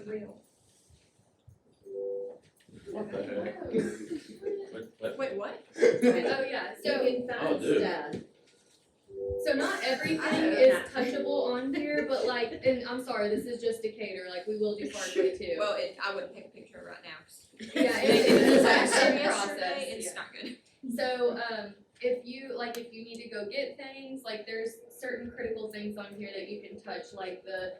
a wheel. What the heck? Wait, what? Oh, yeah, so, You can find dude. stuff. so not everything is touchable on here, but like, and I'm sorry, this is just Decatur, like, we will do Parkway too. Well, I wouldn't take a picture of it right now. 'Cause Yeah, it's actually yesterday, process, it's yeah. not good. So, if you need to go get things, like there's certain critical things on here that you can touch, like the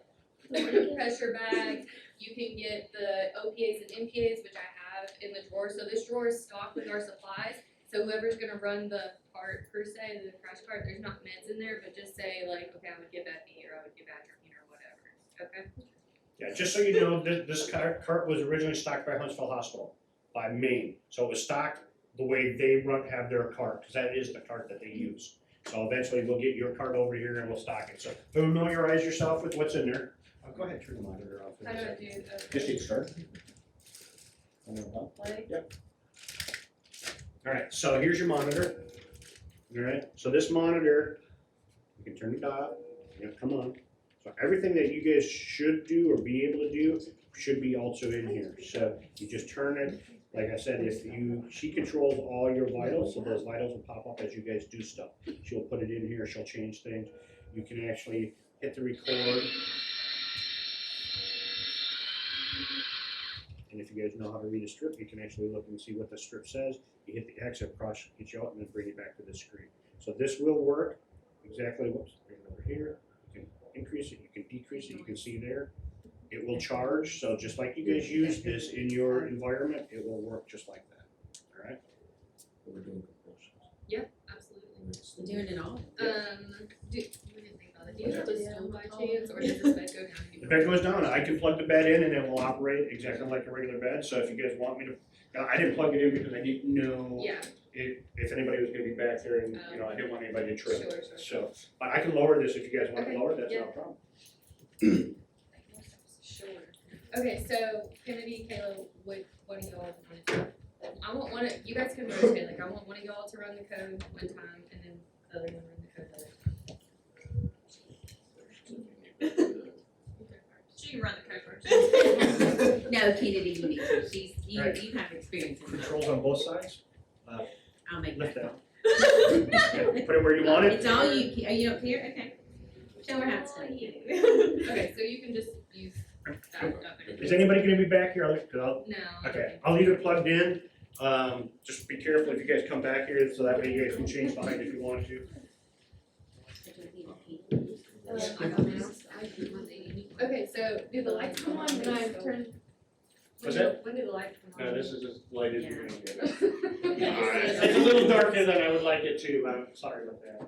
pressure bag, you can get the OPAs and MPAs, which I have in the drawer, so this drawer is stocked with our supplies, so whoever's gonna run the cart per se, the crash cart, there's not meds in there, but just say like, okay, I would give Effie, or I would give Adrian, or whatever, okay? Yeah, just so you know, this cart was originally stocked by Huntsville Hospital, by Maine. So it was stocked the way they have their cart, because that is the cart that they use. So eventually we'll get your cart over here and we'll stock it. So familiarize yourself with what's in there. Go ahead, turn the monitor off. How do I do Just hit start. play? All right, so here's your monitor. All right, so this monitor, you can turn the dial. Yeah, come on. So everything that you guys should do or be able to do should be also in here. So you just turn it. Like I said, she controls all your vitals, so those vitals will pop up as you guys do stuff. She'll put it in here, she'll change things. You can actually hit the record. And if you guys know how to read a strip, you can actually look and see what the strip says. You hit the X, across, get you out, and then bring it back to the screen. So this will work exactly, whoops, bring it over here. You can increase it, you can decrease it, you can see there. It will charge, so just like you guys use this in your environment, it will work just like that, all right? We're doing compulsions. Absolutely. Doing it all. We didn't think about it. Do you have a stone by chance, or does this bed go down? The bed goes down, I can plug the bed in and it will operate exactly like a regular bed, so if you guys want me to, now, I didn't plug it in because I didn't know Yeah, if anybody was gonna be back there and, you know, I didn't want anybody to sure, trip. sure. So, but I can lower this if you guys want to Okay, lower it, that's yeah. no problem. Sure. Okay, so Kennedy, Kayla, what do y'all want to do? I want one of, you guys can rotate, like I want one of y'all to run the code one time and then the other one run the code the other time. She can run the code first. No, Kennedy, you need to. You Right. you have experience in that. Controls on both sides, I'll make lift that. that. Yeah, put it where you want it. It's all you, you don't care? Okay. Show her how it's done. Okay, so you can just use that stuff. Is anybody gonna be back here? No. Okay, I'll leave it plugged in. Just be careful if you guys come back here, so that way you guys can change behind if you want to. Okay, so do the lights come on when I turn? What's that? When do the lights come on? No, this is as light as Yeah. you're gonna get. It's a little darker than I would like it to, I'm sorry about that.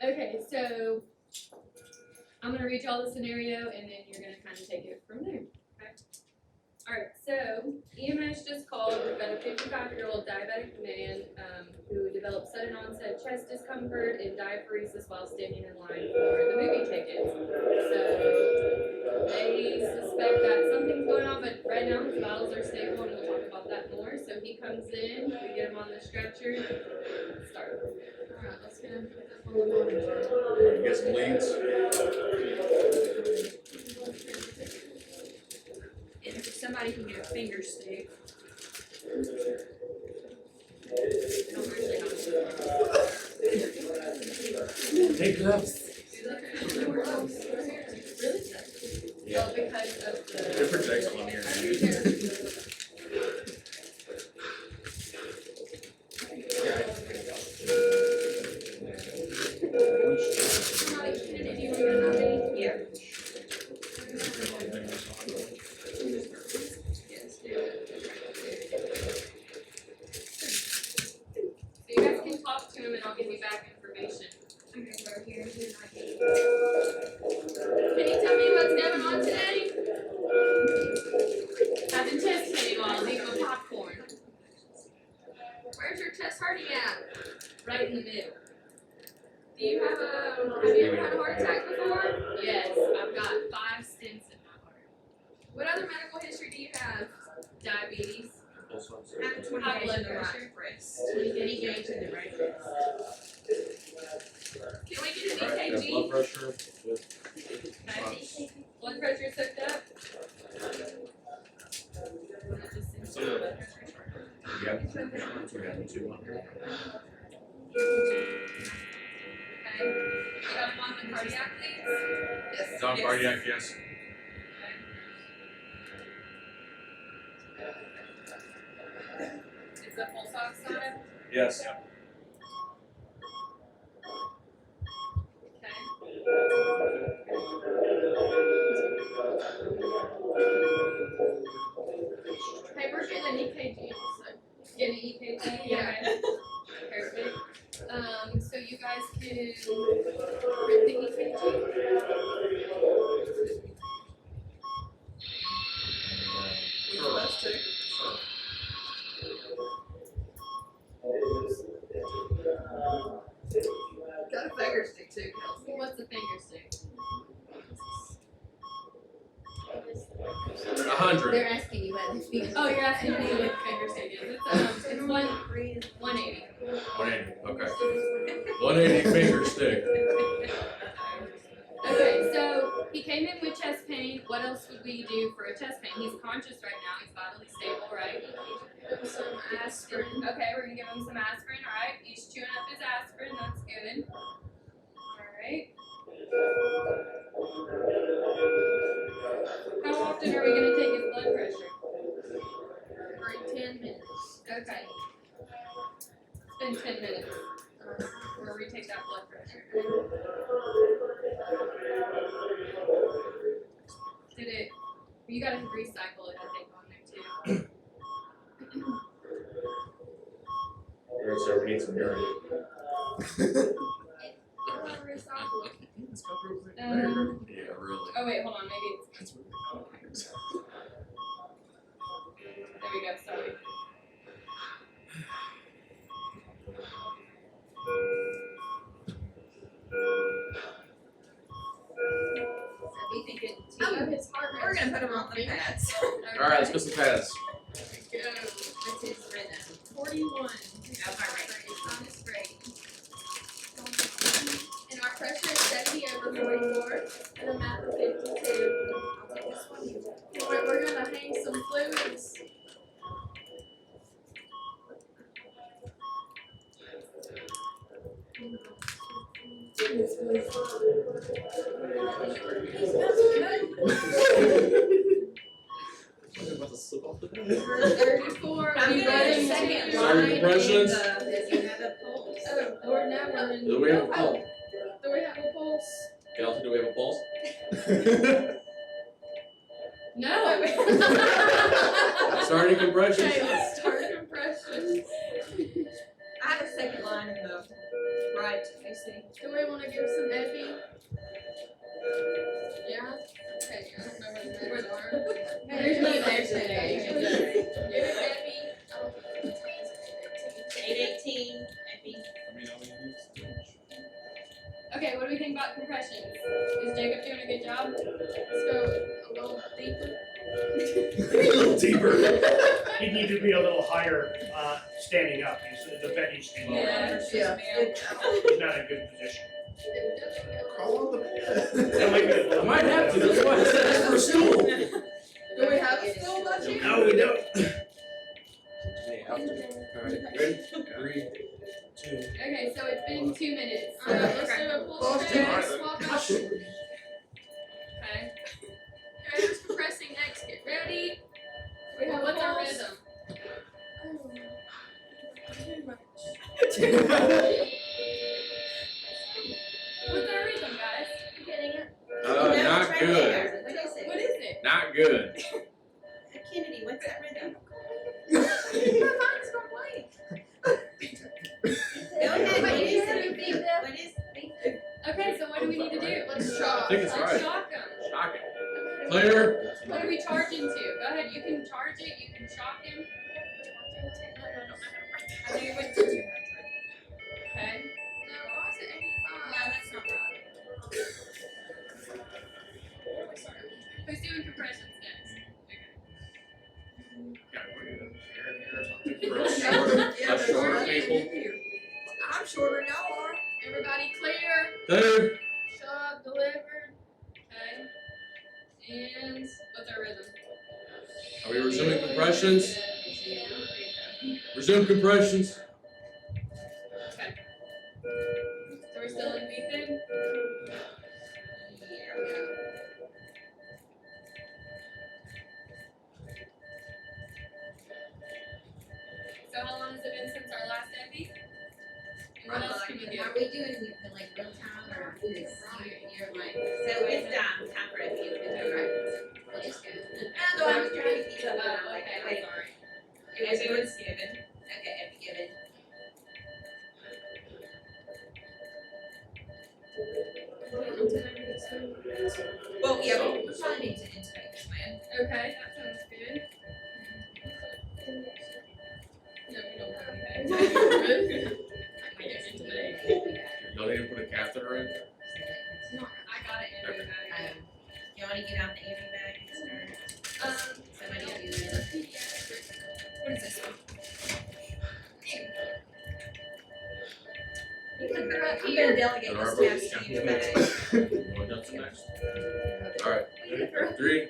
Okay, so I'm gonna read y'all the scenario and then you're gonna kind of take it from there, okay? Alright, so EMS just called about a 55-year-old diabetic man who developed sudden onset chest discomfort and diaphoresis while standing in line for the movie tickets. So they suspect that something's going on, but right now his vitals are stable and we'll talk about that more. So he comes in, we get him on the stretcher, start. Alright, let's get him. Get some leads. And if somebody can do a finger stick. Take gloves. Really? Yeah. Well, because of the. It protects on here. Yeah. So you guys can talk to him and I'll give you back information. Okay, so here. Can you tell me what's going on today? I've been chest pain while I was eating my popcorn. Where's your chest hurting at? Right in the middle. Do you have you ever had a heart attack before? Yes, I've got 5 stents in my heart. What other medical history do you have? Diabetes. High blood pressure. Any gauge in the right wrist. Can we get an Right, got EKG? blood pressure. Blood pressure hooked up? you want. Okay. You got him on the cardiac leads? It's on cardiac, yes. Is the pulse ox on him? Yes. Okay. Hey, we're getting an EKG, so. Getting an EKG? Yeah. Okay. Perfect. So you guys can print the EKG. We're supposed to. Got a finger stick too, Kelsey. What's the finger stick? 100. They're asking you about the finger. Oh, you're asking me what the finger stick is. It's 180. 180. Okay. 180 finger stick. Okay, so he came in with chest pain. What else would we do for a chest pain? He's conscious right now. He's vitally stable, right? Some aspirin. Okay, we're gonna give him some aspirin. All right, he's chewing up his aspirin. That's good. All right. How often are we gonna take his blood pressure? Every 10 minutes. Okay. It's been 10 minutes. We'll retake that blood pressure. Did it? You gotta recycle it, I think, on there too. So we need some urine. Yeah, really. Oh wait, hold on, maybe it's. There we go, sorry. We think it. His heart We're gonna put him on the pads. Alright, let's put some pads. What's his rhythm? 41. That's all right. It's on his rate. And our pressure is 70/44, and I'm at the 52. I'll take this one. We're gonna hang some fluids. About to slip off the bed. 34. I'm we gonna running second to- Starting compressions. Does he have a pulse? Oh, we're now running. Do we have a pulse? Do we have a pulse? Kelsey, do we have a pulse? No. Starting compressions. Okay, let's start compressions. I have a second line in the right, I see. Do we want to give some epi? Yeah? Okay, I don't know where the meds are. There's no meds today. You can just give it epi. I don't think it's 818, epi. Okay, what do we think about compressions? Is Jacob doing a good job? Let's go a little deeper. A little deeper. He'd need to be a little higher, standing up. The bed needs to be lower. Yeah. He's not in a good position. That might be a I little. might have to, that's why I said ask for a stool. Do we have a stool, don't you? No, we don't. Hey, Alright, ready? 3, 2. Okay, so it's been 2 minutes. So Okay. let's do a pull Pulse stretch, check. swap out. Okay. Okay, who's compressing next? Get ready. What's our rhythm? What's our rhythm, guys? You getting it? Not good. What is it? Not good. Kennedy, what's that rhythm? My mind's gone blank. Okay, what is What it? is it? What is it? Okay, so what do we need to do? Let's shock. I think it's Let's right. shock them. Shock it. Clear. What are we charging to? Go ahead, you can charge it, you can shock him. I think it went to 200. Okay. No, why is it 85? No, that's not right. Who's doing compressions next? For us shorter people. I'm shorter than y'all are. Everybody clear? Clear. Shot, delivered. Okay. And what's our rhythm? Are we resuming compressions? Resume compressions. how long has it been since our last Epi? And what else can we do? Are we doing the like real time or is you're like So it's time for a few. we'll just go. No, I was trying to keep up. And I'm like, Okay, okay, I'm sorry. everyone's given. Okay, if given. Well, yeah, we probably need to intubate this man. Okay, that sounds good. No, we don't have anything. I guess it's today. Y'all need to put a catheter in? I got it in my bag. You wanna get out the ammo bag and start? Somebody do it. What is this one? You can throw it I'm here. gonna delegate Alright, this task to you yeah. today. Going down to next. Alright, We can throw it. 3,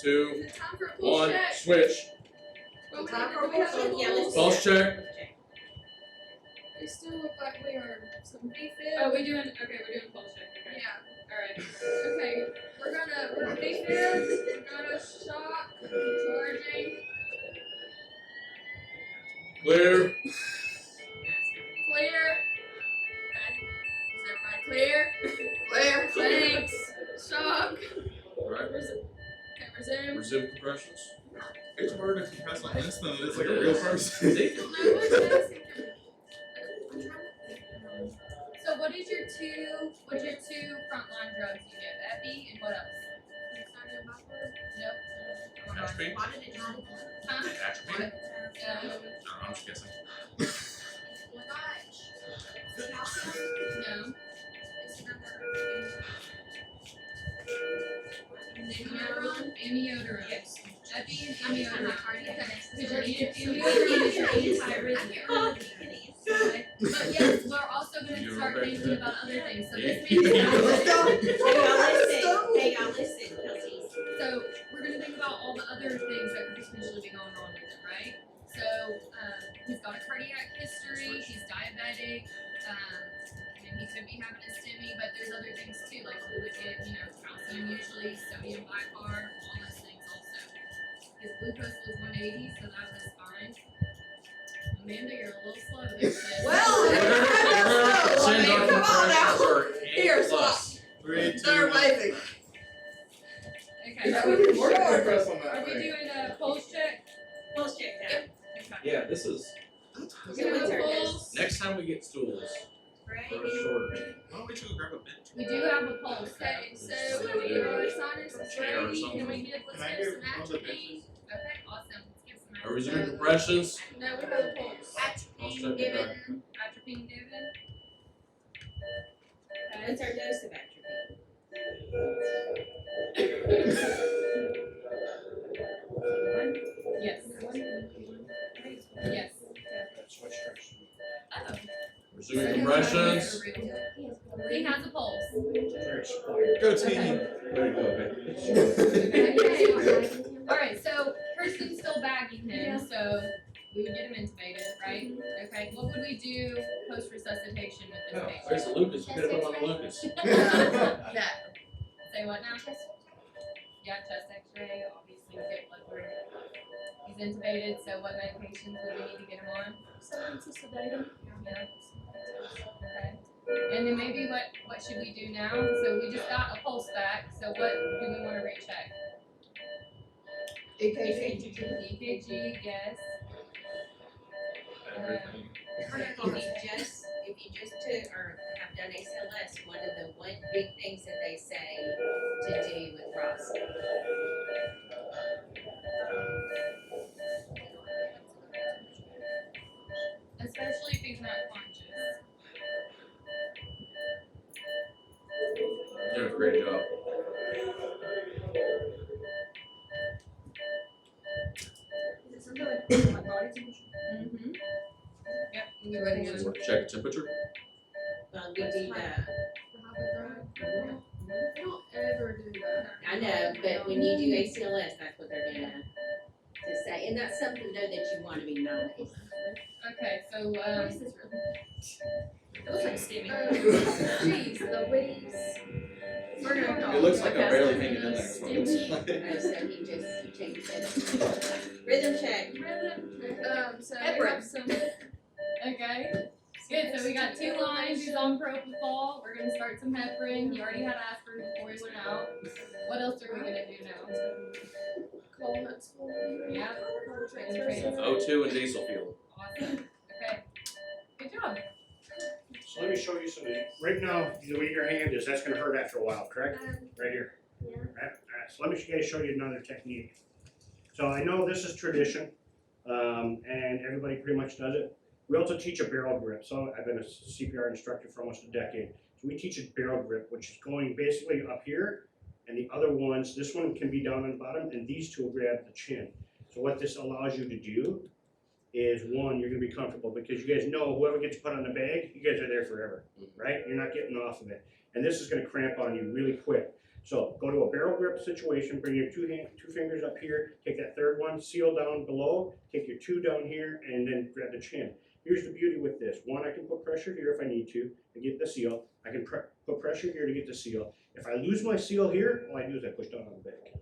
2, Is it time for a pulse 1, check? switch. Well, we Time need- for do we have a pulse any check. Yeah, let's Pulse check. We still look like we are some beef Oh, we're doing pulse check, okay. Yeah. Alright. Okay, we're gonna beef in, we're gonna shock, charging, Clear. clear. Okay. Is everybody clear? Clear. Thanks. Shock. Alright, Okay, resume. resume compressions. It's harder to compress on this than it is like a real person. See? No, it's just- So what's your two frontline drugs you give? Epi and what else? Nope. Atropine? Huh? Atropine? No. No, I'm just guessing. No. Amiodarone. Yes. Epi and amiodarone. Because your amiodarone is anti-arrhythmic. Okay. But yes, we're also gonna You start remember thinking about other things. So Yeah. this means Hey y'all listen, Kelsey. so we're gonna think about all the other things that could potentially be going on with it, right? So he's got a cardiac history, he's diabetic, and he could be having a STEMI, but there's other things too, like we would get, calcium usually, sodium bicarb, all those things also. His glucose was 180, so that was fine. Amanda, you're a little slow there, sis. Well, Send our come on now. compressions are Here, A plus. 3, 2, They're 1. amazing. Okay, We're gonna press on are that we thing. doing a pulse check? Pulse check now. Okay. Yeah, this is, Okay, what's our Pulse. dose? next time we get stools, Right. for a shorter. Why don't we just go grab a bench? We do have a pulse. Okay, so Yeah. we our sinus is Chair or ready, something. can we give, let's Can I give get some one of the atropine? Okay, awesome. Let's give some Are we resuming compressions? No, we have a pulse. Pulse check, Atropine given. okay. Atropine given. Okay. What's our dose of atropine? Yes. Yes. Switch first. Oh. Resuming compressions. He has a pulse. They're expired. Go team. There you go, Okay. Alright, so Kirsten's still bagging him, so we would get him intubated, right? Okay, what would we do post resuscitation with this Oh, patient? there's the Lucas, we could have put on the Lucas. That. Say what now? Yeah, chest x-ray, obviously we get blood work. He's intubated, so what medications would we need to get him on? Something to sedate him. Yeah. Okay. And then maybe what should we do now? So we just got a pulse back, so what do we wanna recheck? EKG, yes. Everything. If you just took or have done ACLS, one of the one big things that they say to do with Ross. Especially if he's not conscious. You're doing a great job. Is it something like my body temperature? Mm-hmm. Yep, we ready to go. Check temperature. Well, we do the, The hypothermic? We don't ever do that. I know, but when you do ACLS, that's what they're gonna to say, and that's something though that you wanna be mindful of. Okay, so What is this really? It looks like steaming. Jeez, Louise. We're gonna call. It looks like I'm podcast barely it hanging in there. That's what it looks like. So he just changed it. Rhythm check. Rhythm, So we Heparin. have some. Okay. Good, so we got 2 lines, he's on propofol, we're gonna start some heparin, he already had aspirin before he went out. What else are we gonna do now? Cold school. Yeah. O2 and diesel fuel. Awesome, okay. Good job. So let me show you some, right now, the way your hand is, that's gonna hurt after a while, correct? Right here. Yeah. Right, so let me guys show you another technique. So I know this is tradition, and everybody pretty much does it. We also teach a barrel grip. So I've been a CPR instructor for almost a decade. So we teach a barrel grip, which is going basically up here, and the other ones, this one can be down on the bottom, and these two will grab the chin. So what this allows you to do is, one, you're gonna be comfortable, because you guys know whoever gets put on the bag, you guys are there forever, right? You're not getting off of it. And this is gonna cramp on you really quick. So go to a barrel grip situation, bring your two fingers up here, take that third one, seal down below, take your 2 down here, and then grab the chin. Here's the beauty with this. One, I can put pressure here if I need to get the seal. I can put pressure here to get the seal. If I lose my seal here, all I do is I push down on the back.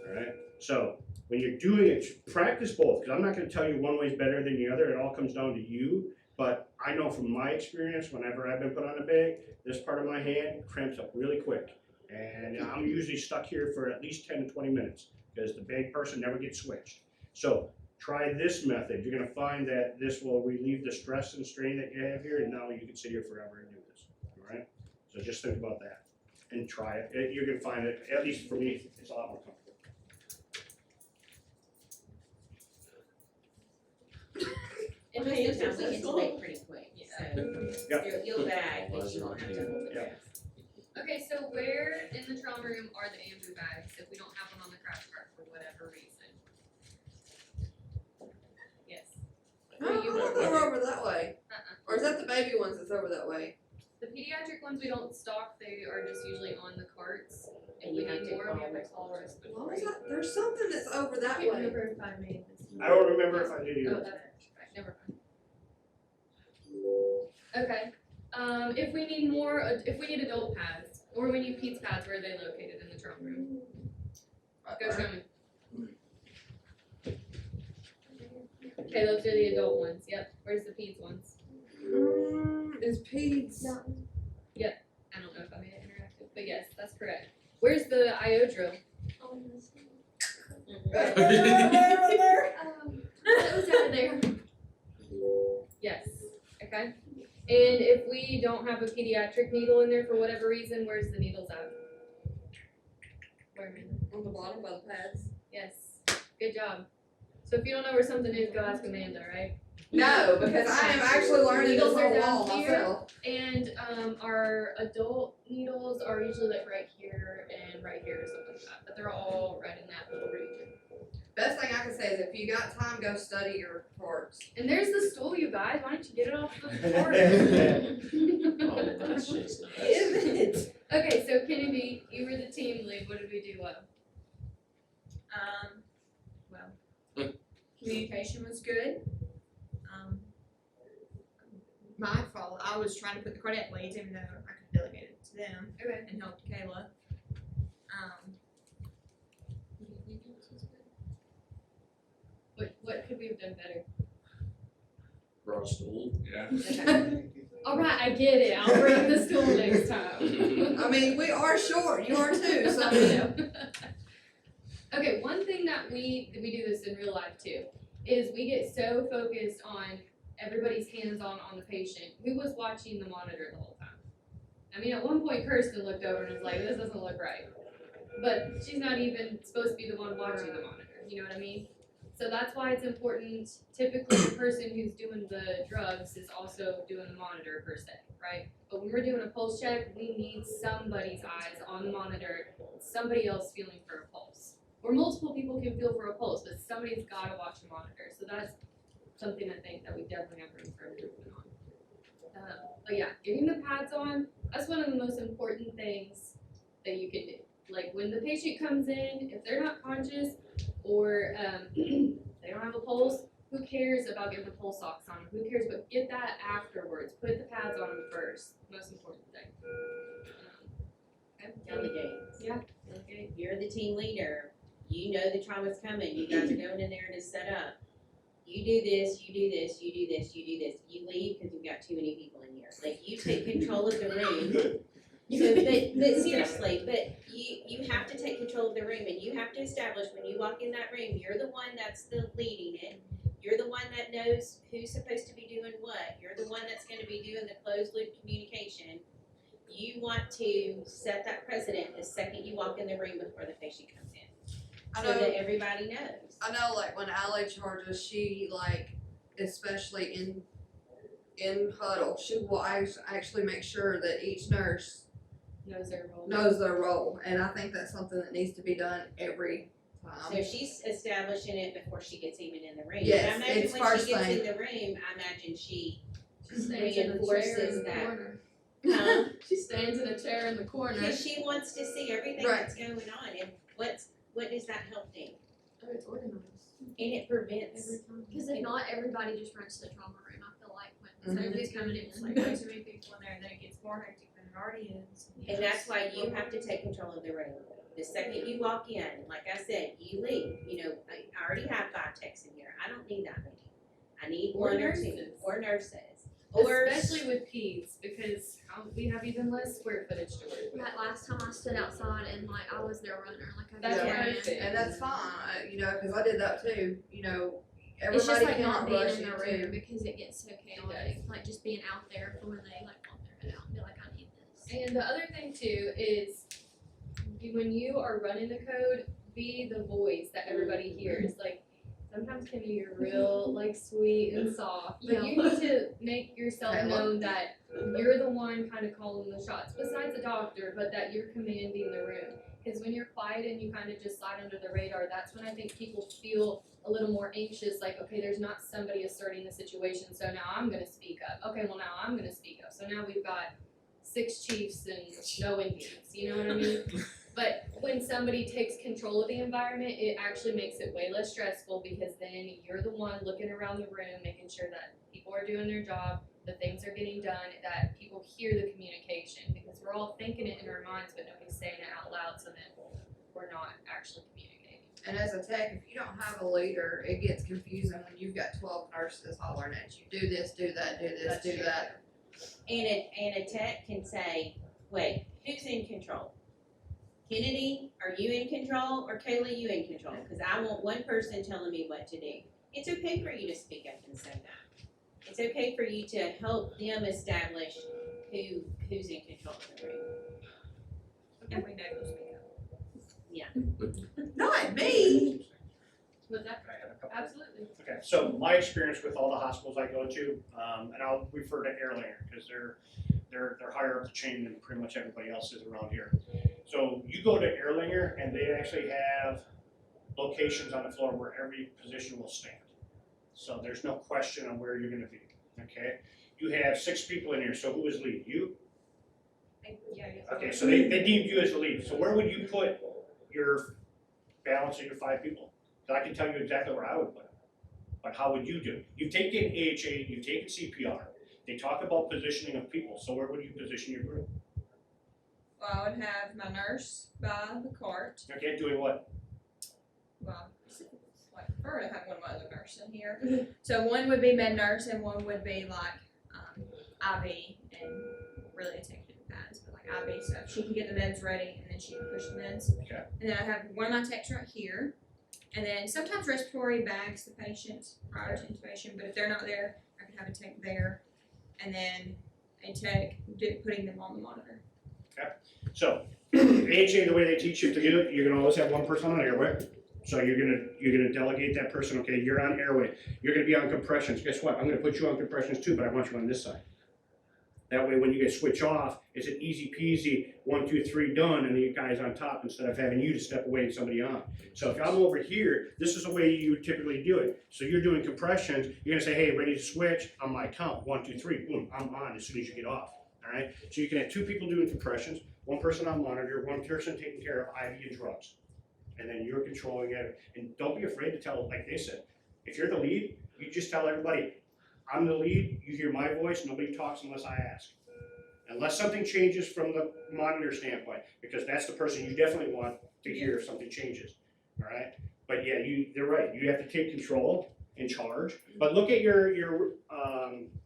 All right, so when you're doing it, practice both, because I'm not going to tell you one way is better than the other. It all comes down to you. But I know from my experience, whenever I've been put on a bag, this part of my hand cramps up really quick. And I'm usually stuck here for at least 10 to 20 minutes because the bag person never gets switched. So try this method. You're going to find that this will relieve the stress and strain that you have here, and now you can sit here forever and do this. All right? So just think about that and try it. You're going to find it, at least for me, it's a lot more comfortable. And most of the time we intubate pretty quick, so Yep. you'll bag, but you don't have to hold it. Yep. Okay, so where in the trauma room are the ambu bags if we don't have one on the crash cart for whatever reason? Yes. I thought they were over that way. Uh-uh. Or is that the baby ones that's over that way? The pediatric ones we don't stock, they are just usually on the carts. If And we you need need to more, we call have to us. call us. What was that? There's something that's over that I can't way. remember if I made this. I don't remember if I did Oh, either. that's right, never mind. Okay, if we need more, if we need adult pads, or we need Pete's pads, where are they located in the trauma room? Go show me. Okay, those are the adult ones, yep. Where's the Pete's ones? Is Peds? No. I don't know if I made it interactive, but yes, that's correct. Where's the IO drill? On this Right there. It was out there. Yes, okay. And if we don't have a pediatric needle in there for whatever reason, where's the needles at? Where, Amanda? On the bottom by the pads. Yes, good job. So if you don't know where something is, go ask Amanda, right? No, because I am actually learning this Needles are whole down wall here. myself. And our adult needles are usually like right here and right here or something like that, but they're all right in that little region. Best thing I can say is if you got time, go study your parts. And there's the stool, you guys. Why don't you get it off the floor? Oh, that's just Give it. Okay, so Kennedy, you were the team lead. What did we do well? Well, communication was good. My fault. I was trying to put the cardiac leads, even though I could delegate it to them Okay. and help Kayla. What could we have done better? brought a stool. Yeah. Okay. All right, I get it. I'll bring the stool next time. I mean, we are short. You are too. So I know. Okay, one thing that we do this in real life too, is we get so focused on everybody's hands-on on the patient. Who was watching the monitor the whole time? I mean, at one point Kirsten looked over and was like, this doesn't look right. But she's not even supposed to be the one watching the monitor, you know what I mean? So that's why it's important, typically the person who's doing the drugs is also doing the monitor per se, right? But when we're doing a pulse check, we need somebody's eyes on the monitor, somebody else feeling for a pulse. Or multiple people can feel for a pulse, but somebody's gotta watch the monitor. So that's something I think that we definitely have room for improvement on. But yeah, getting the pads on, that's one of the most important things that you can do. Like when the patient comes in, if they're not conscious or they don't have a pulse, who cares about getting the pulse ox on them? Who cares? But get that afterwards. Put the pads on them first. Most important thing. Delegate. Yeah. Okay, you're the team leader. you know the trauma's coming, you guys are going in there to set up. You do this, you do this, you do this, you do this. You leave because we've got too many people in here. Like, you take control of the room. So, but seriously, but you have to take control of the room, and you have to establish when you walk in that room, you're the one that's the leading it. You're the one that knows who's supposed to be doing what. You're the one that's gonna be doing the closed loop communication. You want to set that precedent the second you walk in the room before the patient comes in. I So know- that everybody knows. I know, like, when Allie charges, she, like, especially in huddle, she will actually make sure that each nurse Knows their role. knows their role, and I think that's something that needs to be done every So time. she's establishing it before she gets even in the room. Yes, And I imagine it's when first she gets thing. in the room, I imagine she She stands in a chair reinforces in the that. corner. Huh? She stands in a chair in the corner. Because she wants to see everything Right. that's going on, and what does that help them? Oh, it's organized. And it prevents. Every time. Because if not, everybody just runs to the trauma room. I feel like when Mhm. somebody's coming in, it's like way too many people in there, and then it gets more hectic than it already is. And that's why you have to take control of the room. The second you walk in, like I said, you leave. You know, I already have 5 techs in here. I don't need that many. I need Or 1 or 2, nurses. or nurses. Or Especially with peds, because we have even less square footage to work with. That last time I stood outside and like I was their runner, like I That's just Yeah. ran. perfect. And that's fine, you know, because I did that too, you know, It's just everybody like cannot not being rush in the you room too. because it gets so chaotic. Like just being out there for when they like pop their head out and be like, I need this. And the other thing too is when you are running the code, be the voice that everybody hears. Like sometimes Kimmy, you're real like sweet and soft, but you need to make yourself Okay, known that you're the one kind of calling the shots, besides the doctor, but that you're commanding the room. Because when you're quiet and you kind of just slide under the radar, that's when I think people feel a little more anxious, like, okay, there's not somebody asserting the situation, so now I'm gonna speak up. Okay, well now I'm gonna speak up. So now we've got 6 chiefs and no Indians, you know what I mean? But when somebody takes control of the environment, it actually makes it way less stressful because then you're the one looking around the room, making sure that people are doing their job, that things are getting done, that people hear the communication, because we're all thinking it in our minds, but nobody's saying it out loud, so then we're not actually communicating. And as a tech, if you don't have a leader, it gets confusing when you've got 12 nurses hollering at you, do this, do that, do this, do that. And a tech can say, wait, who's in control? Kennedy, are you in control, or Kayla, you in control? Because I want one person telling me what to do. It's okay for you to speak up and say that. It's okay for you to help them establish who's in control of the room. And we know who's speaking up. Not me! Was that I have a couple. absolutely? Okay, so my experience with all the hospitals I go to, and I'll refer to Airlander because they're higher up the chain than pretty much everybody else is around here. So you go to Airlander and they actually have locations on the floor where every position will stand. So there's no question on where you're going to be. Okay, you have 6 people in here. So who is lead? You? Yeah. Okay, so they deemed you as the lead. So where would you put your balance of your 5 people? So I can tell you exactly where I would put it. But how would you do it? You've taken AHA, you've taken CPR. They talk about positioning of people. So where would you position your group? Well, I would have my nurse by the cart. Okay, doing what? Well, I prefer to have one of my other nurses in here. So one would be med nurse and one would be like IV and really attention pads, but like IV stuff. She can get the meds ready and then she can push the meds. Okay. And then I have one of my techs right here. And then sometimes respiratory bags the patient prior to intubation, but if they're not there, I can have a tech there. And then a tech putting them on the monitor. So AHA, the way they teach you to do it, you're gonna always have one person on airway. So you're gonna delegate that person. Okay, you're on airway. You're gonna be on compressions. Guess what? I'm gonna put you on compressions too, but I want you on this side. That way, when you guys switch off, it's an easy peasy 1, 2, 3 done, and the guy's on top instead of having you to step away and somebody on. So if I'm over here, this is the way you would typically do it. So you're doing compressions. You're gonna say, hey, ready to switch on my count. 1, 2, 3. Boom, I'm on as soon as you get off. All right. So you can have 2 people doing compressions, 1 person on monitor, 1 person taking care of IV and drugs, and then you're controlling it. And don't be afraid to tell, like they said, if you're the lead, you just tell everybody, I'm the lead, you hear my voice, nobody talks unless I ask. Unless something changes from the monitor standpoint, because that's the person you definitely want to hear if something changes. alright? But yeah, you're right, you have to take control and charge, but look at your,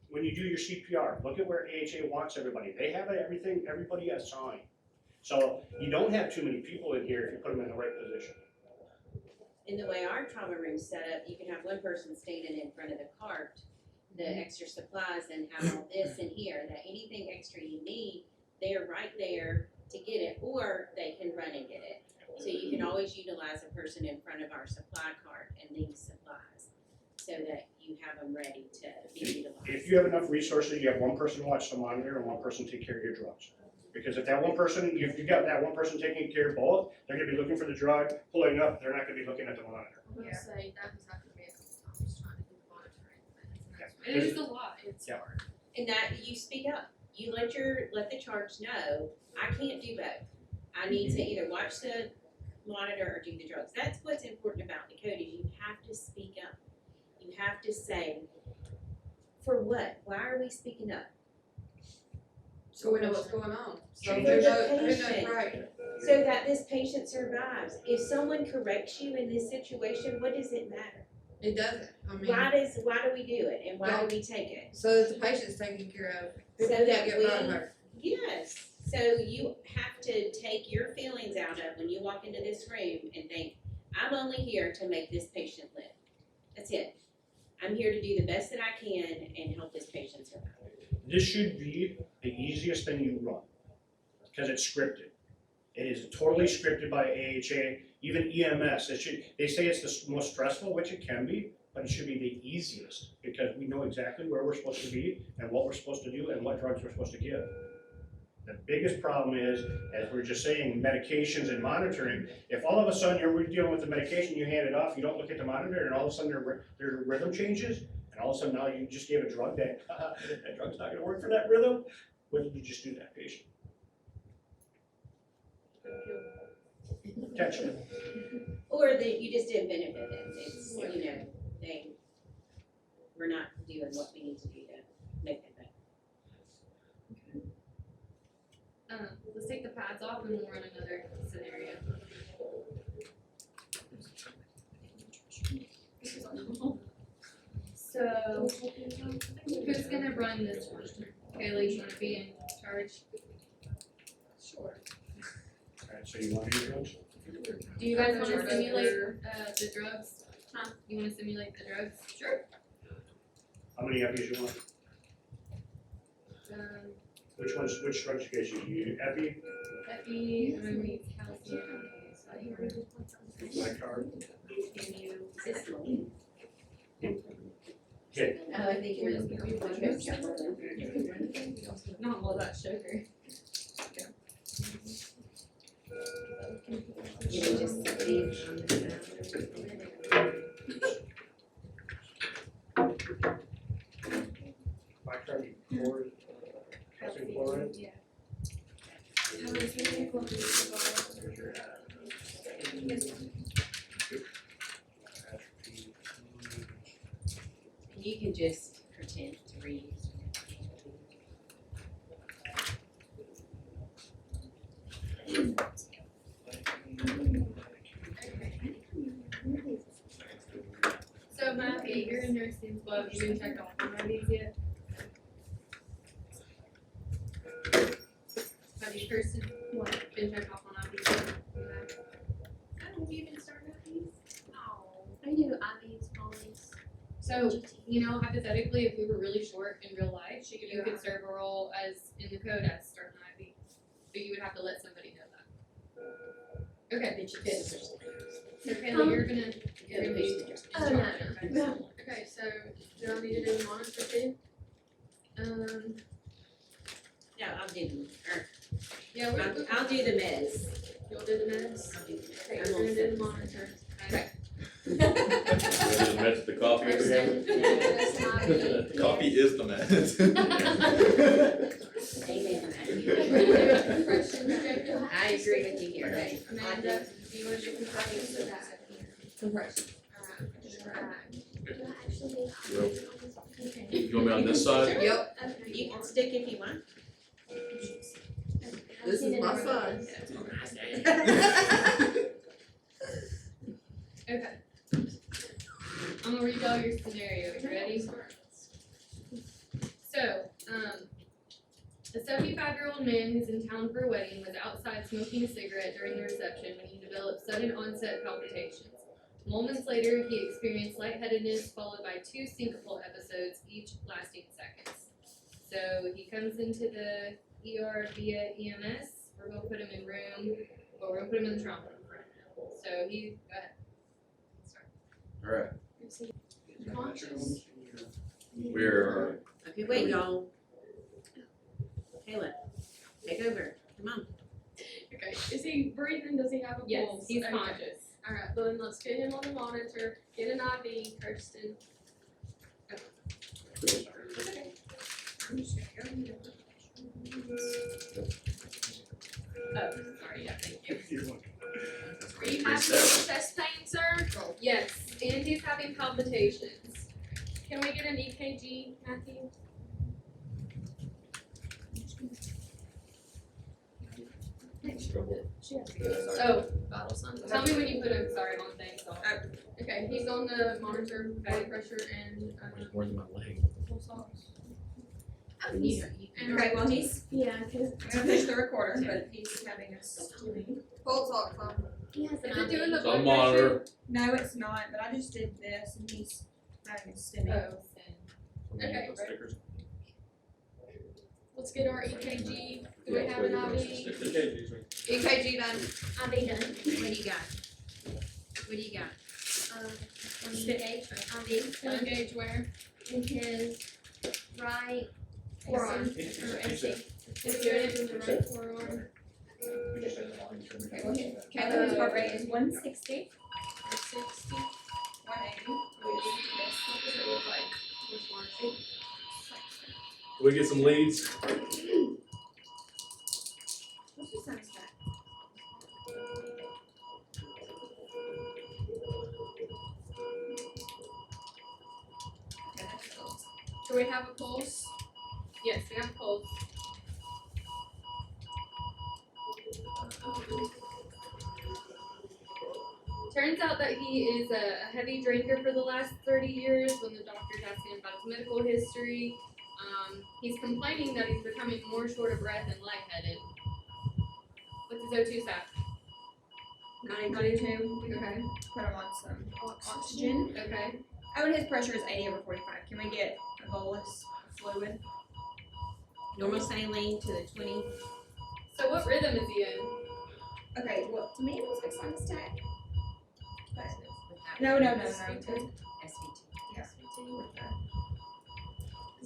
when you do your CPR, look at where AHA wants everybody, they have everything, everybody assigned. So you don't have too many people in here if you put them in the right position. In the way our trauma room's set up, you can have one person standing in front of the cart, the extra supplies, and have all this in here, that anything extra you need, they're right there to get it, or they can run and get it. So you can always utilize a person in front of our supply cart and these supplies, so that you have them ready to be utilized. If you have enough resources, you have one person watch the monitor and one person take care of your drugs. Because if that one person, if you got that one person taking care of both, they're gonna be looking for the drug, pulling up, they're not gonna be looking at the monitor. I'm gonna say that has happened to me a couple times trying to do monitoring things, and that's And it is a lot, it's Yeah. hard. And that, you speak up, you let the charge know, I can't do both. I need to either watch the monitor or do the drugs. That's what's important about the code, is you have to speak up. You have to say, for what? Why are we speaking up? So we know what's going on. So For who the knows, patient. right? So that this patient survives. If someone corrects you in this situation, what does it matter? It doesn't, I mean, Why do we do it, and why do we take it? so that the patient's taken care of. So People that can't get we- hurt. Yes, so you have to take your feelings out of when you walk into this room and think, I'm only here to make this patient live. That's it. I'm here to do the best that I can and help this patient survive. This should be the easiest thing you run, because it's scripted. It is totally scripted by AHA, even EMS. They say it's the most stressful, which it can be, but it should be the easiest, because we know exactly where we're supposed to be and what we're supposed to do and what drugs we're supposed to give. The biggest problem is, as we we're just saying, medications and monitoring. If all of a sudden you're dealing with the medication, you hand it off, you don't look at the monitor, and all of a sudden their rhythm changes, and all of a sudden now you just gave a drug that drug's not gonna work for that rhythm, what did you just do to that patient? Potentially. Or that you just didn't benefit them. It's, we're not doing what we need to do to make them better. Let's take the pads off and we'll run another scenario. So, who's gonna run this one? Kaylee, you wanna be in charge? Sure. Alright, so you want to do drugs? Do you guys wanna simulate, the drugs? Huh? You wanna simulate the drugs? Sure. How many EPIs you want? Which drugs you guys use? You use Epi, Epi, I'm gonna use calcium, my card? Okay. I think you're just. Not all that sugar. You know, just leave on the My card, you chloride, calcium chloride. Yeah. There's your You can just pretend to reuse. So Matthew, you're in nursing club, you didn't check off on these yet? Have you Kirsten, been checked off on these yet? Oh, you didn't start with these? Oh, I do IVs, always. So, you know, hypothetically, if we were really short in real life, you could serve a role as, in the code as start an IV. But you would have to let somebody know that. Okay. So Kayla, you're gonna be in Oh, charge. no. Okay, so do I need to do the monitor too? No, I'll do, or Yeah, I'll do the meds. You'll do the meds? I'll do the Okay, meds. we're gonna do the monitor. Okay. Just mess the coffee again. That's an IV. Coffee is the meds. Amen. We're gonna do a compression check. I agree with you here. Okay. Amanda, do you wanna do compression for that? Compression. You want me on this side? Yep, You can stick if you want. this is my son. gonna read all your scenarios, ready? So, a 75-year-old man who's in town for a wedding was outside smoking a cigarette during the reception when he developed sudden onset palpitations. Moments later, he experienced lightheadedness followed by 2 syncopal episodes, each lasting seconds. So he comes into the ER via EMS. We're gonna put him in we're gonna put him in the trauma room. So he, go ahead. Alright, Conscious. we're, Okay, wait, y'all. Kayla, take over. Come on. Okay, is he breathing? Does he have a Yes, pulse? he's Okay. conscious. Alright, then let's get him on the monitor, get an IV, Kirsten. Okay. I'm just gonna go ahead. Oh, sorry, yeah, thank you. Are you having chest pain, sir? Yes, and he's having palpitations. Can we get an EKG, Matthew? She has to go, sorry. Oh, Vital signs. tell me when you put him, sorry, on things. Okay, he's on the monitor, blood pressure and, More than my leg. pulse ox. You Okay, well, he's, Yeah, cause I'm gonna push the recorder, but he's having a stimmy. Pulse ox on. he has Is it doing the it's on blood pressure? monitor. No, it's not, but I just did this and he's having a stimmy. Oh, sin. Okay, let's get our EKG. Do we have an IV? EKG done. IV done. What do you got? What do you got? Engage, IV. Engage where? in his right Forearm. AC. Or AC. We're doing it in the right forearm. Okay, well, Kayla, his heart rate is 160, 60. 180. What does it look like? Which one? Can we get some leads? What's your sinus stat? Okay, that's close. Do we have a pulse? Yes, we have pulse. Turns out that he is a heavy drinker for the last 30 years. When the doctor's asking him about his medical history, he's complaining that he's becoming more short of breath and lightheaded. What's his O2 stat? 92. We Okay. can put him on some oxygen. Okay. Oh, and his pressure is 80/45. Can we get a bolus of fluid? Normal saline to the 20. So what rhythm is he in? Okay, well, to me it looks like sinus attack. But Without no. SVT.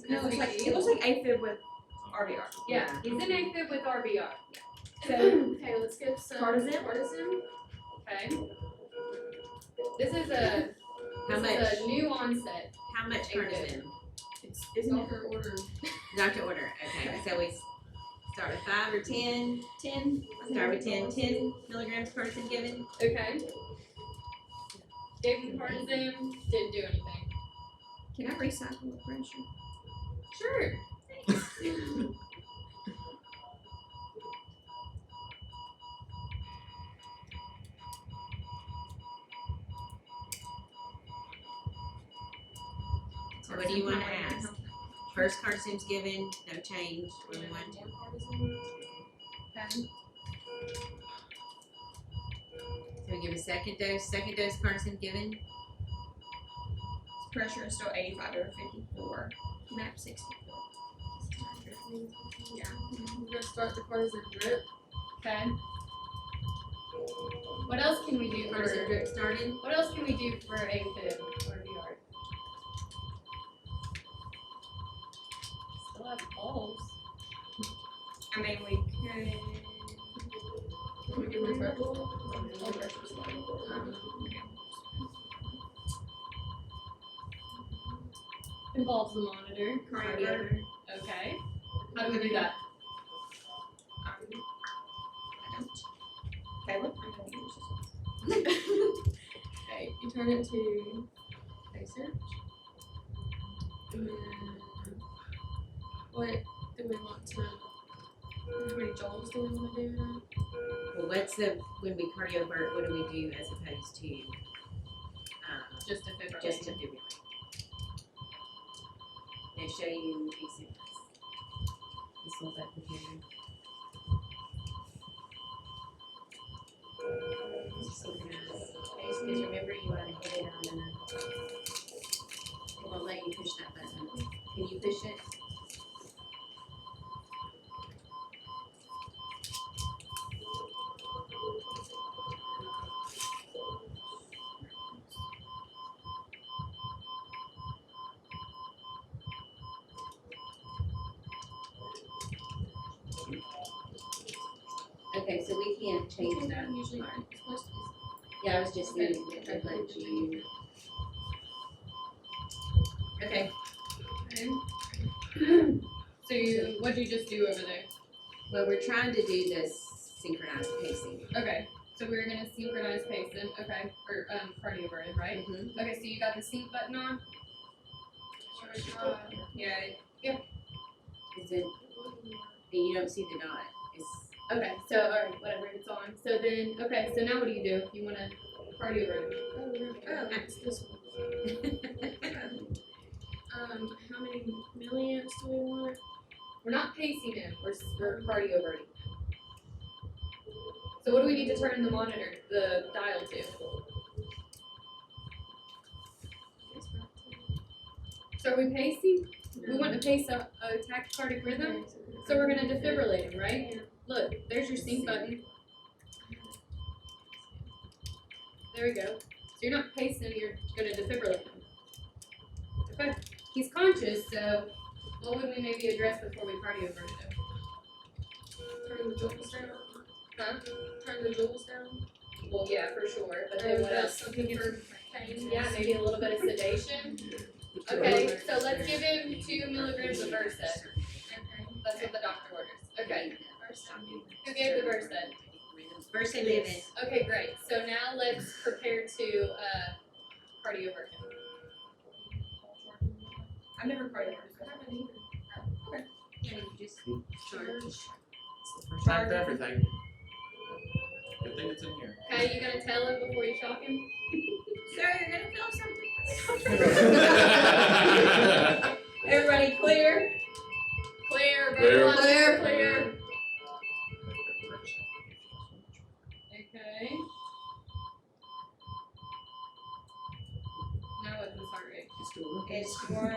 No, it looks like AFib with RVR. Yeah, he's in AFib with RBR. So, okay, let's get some Partisan? Okay. This is a How this much? is a new onset. How much partisan? Isn't it? Doctor order. Doctor order. Okay, so we start with 5 or 10. 10. Start with 10. 10 milligrams partisan given. Okay. Gave him partisan, didn't do anything. Can I recycle the pressure? Sure. So what do you want to ask? First partisan's given, no change. What do we want to? Okay. So we give a second dose. Second dose partisan given. His pressure is still 85/54. Map 64. Yeah. We're gonna start the partisan drip. Okay. What else can we do Partisan for drip started. what else can we do for AFib or VR? Still have pulse. I mean, we could. Can we get my blood pressure's low. Involves the monitor. Cardio. Okay. How do we do that? I don't. Caleb, I'm gonna use this one. Okay, you turn it to facer. And then, what do we want to, how many joules do we want to do now? Well, what's the when we cardiovert? What do we do as opposed to? Just defibrillating. just to defibrillate. They show you basic. This one's up here. Because remember you want to hit it on it won't let you push that button. Can you push it? Okay, so we can't change that. Usually, part. it's supposed to be. Yeah, I was just thinking that I'd let you. Okay, So you, what'd you just do over there? well, we're trying to do this synchronized pacing. Okay, so we're gonna synchronize pacing, okay, or cardio burden, right? Mm-hmm. Okay, so you got the sync button on? Yeah. Is it, you don't see the dot, it's, Okay, so alright, whatever, it's on. So then, okay, so now what do? You wanna cardio burden? Oh, that's this one. How many milliamps do we want? We're not pacing him, we're cardio burning. So what do we need to turn the monitor, the dial to? So are we pacing? We want to pace a tachycardic rhythm, so we're gonna defibrillate him, right? Look, there's your sync button. There we go. So you're not pacing, you're gonna defibrillate him. Okay, he's conscious, so what would we maybe address before we cardio burn him? Turn the jewels down. Huh? Turn the jewels down. Well, yeah, for sure, but Or then what that's else? something for pain. Yeah, maybe a little bit of sedation. Okay, so let's give him 2 milligrams of Versed. That's what the doctor orders. Okay, who gave the Versed? first they live in. Okay, great. So now let's prepare to cardio version. I've never cardio. Yeah, you just charge. Time for everything. Good thing it's in here. Okay, you gonna tell him before you shock him? Sir, you're gonna feel something. Everybody clear? Clear, Clear. everyone, Clear. clear. Okay. Now what's his heart rate? It's 29.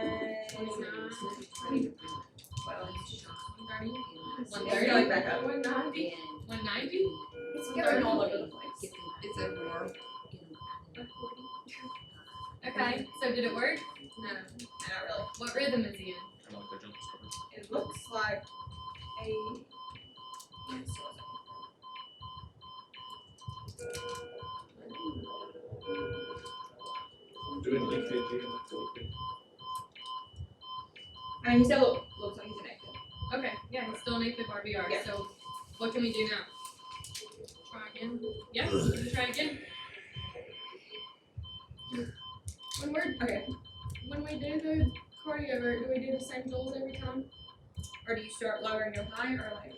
130? going back up. 190. 190? It's going all over the place. It's everywhere. Okay, so did it work? No, not really. What rhythm is he in? I like the jump start. It looks like a. I'm doing EKG and that's okay. I mean, he still looks like he's an active. Okay, yeah, he's still an AFib RBR, Yeah. so what can we do now? Try again. Yeah, try again. When we're when we do the cardio, do we do the same jewels every time? Or do you start lower and go higher, or like?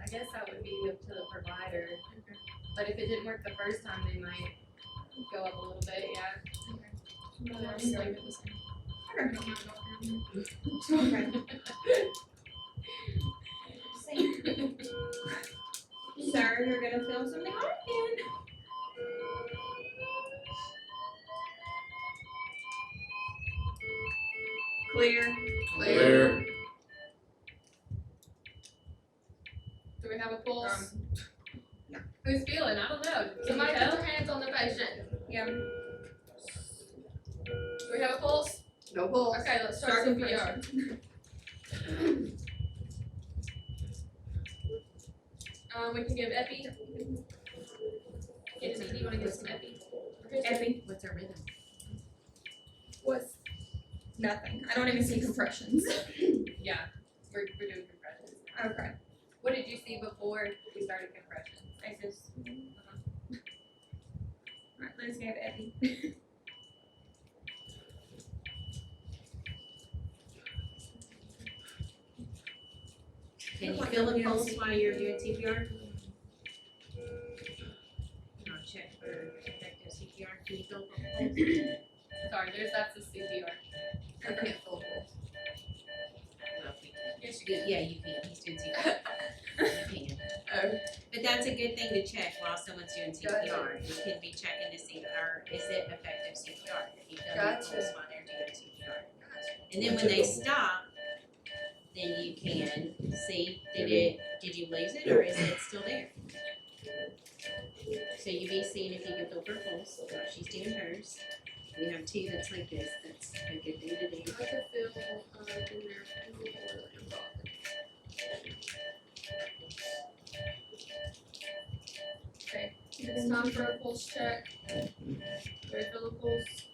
I guess that would be up to the provider. But if it didn't work the first time, they might go up a little bit, yeah. But I'll just leave it the same. Okay. Don't mind doctor. Sir, you're gonna feel something hard again. Clear. Clear. Do we have a pulse? No. Who's feeling? I don't know. Can Somebody you put tell? their hands on the patient. Yeah. Do we have a pulse? No pulse. Okay, let's start CPR. We can give epi. Get an ED, wanna give some epi? Epi. What's our rhythm? What's nothing? I don't even see compressions. Yeah, we're doing compressions. Okay. What did you see before we started compressions? I just. Alright, let's give Epi. Can you feel the pulse while you're doing CPR? I'll check for effective CPR. Can you feel the pulse? sorry, that's the CPR. I can't feel a pulse. Yes, you can. Yeah, you can. He's doing CPR. You can. Oh. But that's a good thing to check while someone's doing CPR. Gotcha. You can be checking to see, or is it effective CPR? If you feel Gotcha. pulse while they're doing CPR. And then when they stop, then you can see, did you lose it or is it still there? So you be seeing if you can feel her pulse while she's doing hers. We have two that's like this, that's a good thing to do. I could feel in there before the improv. Okay, it's time for a pulse check. Ready for the pulse?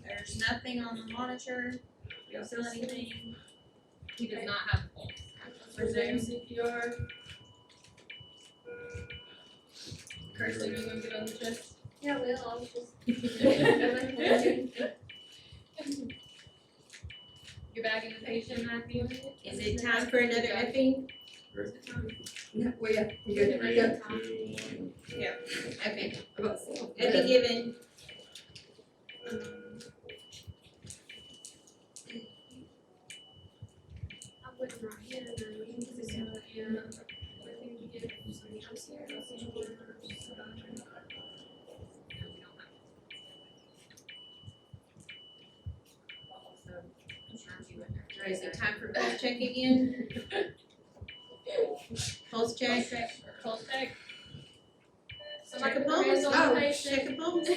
There's nothing on the monitor. You don't feel anything. He does not have a pulse. Resume CPR. Kirsten, you gonna get on the chest? Yeah, Will, I was just. You're bagging the patient, Matthew? Is it time for another epi? Yeah, well, yeah, you good, Three, you two, go. one. Okay, About so. epi given. I'm looking right here, and then we can just, yeah, I think we get some Is it time for pulse check again? Pulse check? Pulse check. Check a Somebody put pulse? their hands on the Oh, patient. check a pulse?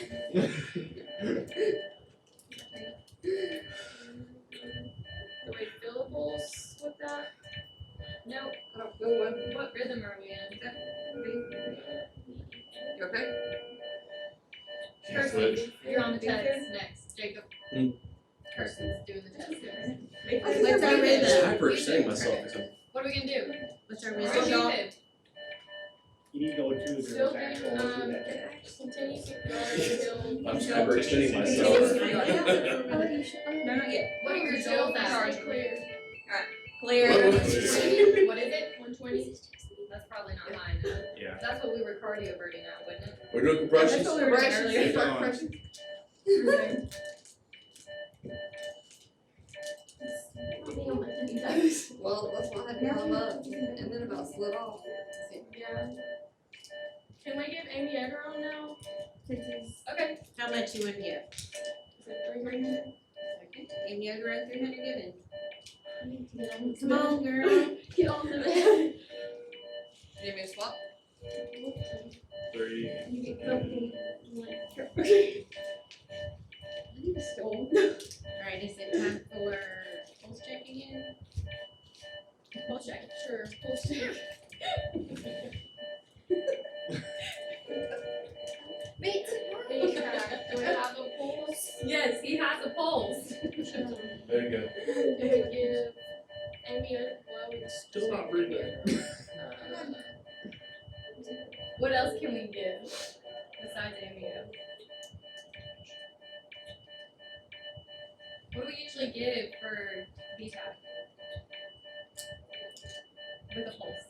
Do we feel a pulse with that? No, I don't feel one. what rhythm are we in? You okay? Kirsten, you're on the test next. Jacob. Hmm. Kirsten's doing the test. What's our rhythm? I'm percenting myself because I'm What are we gonna do? What's our Where's rhythm? David? You need to go to Still the do, actual, continue CPR I'm hyperextending myself. No, not yet. What are your jills at? Clear. Clear. What is it? 120. That's probably not high enough. Yeah. That's what we were cardio birding at, wouldn't it? We're doing compressions. That's what we were doing Compressions, earlier. start compressions. Well, that's why I had to come up and then about slid off. Yeah. Can we give Amy Edgeron now? Okay. How much you wanna give? Is it 300? Okay, give me over at 300 given. Come Come on, girl. Get on the bed. You need me to swap? 3. You get comfy. Alright, is it time for pulse check again? Pulse check. Sure. Pulse check. Wait, Do we have a pulse? Yes, he has a pulse. There you go. Do we give Amy a, well, we Still not breathing. What else can we give besides amio? What do we usually give for BTAC? With a pulse.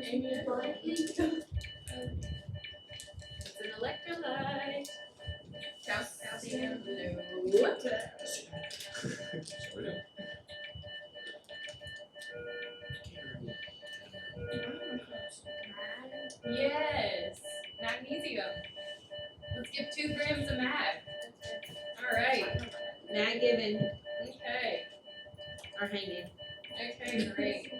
Amy Edgeron. It's an electrolyte. Calcium. No. Yes, magnesium. Let's give 2 grams of mag. All right. Mag given Okay. or hanging. Okay, great.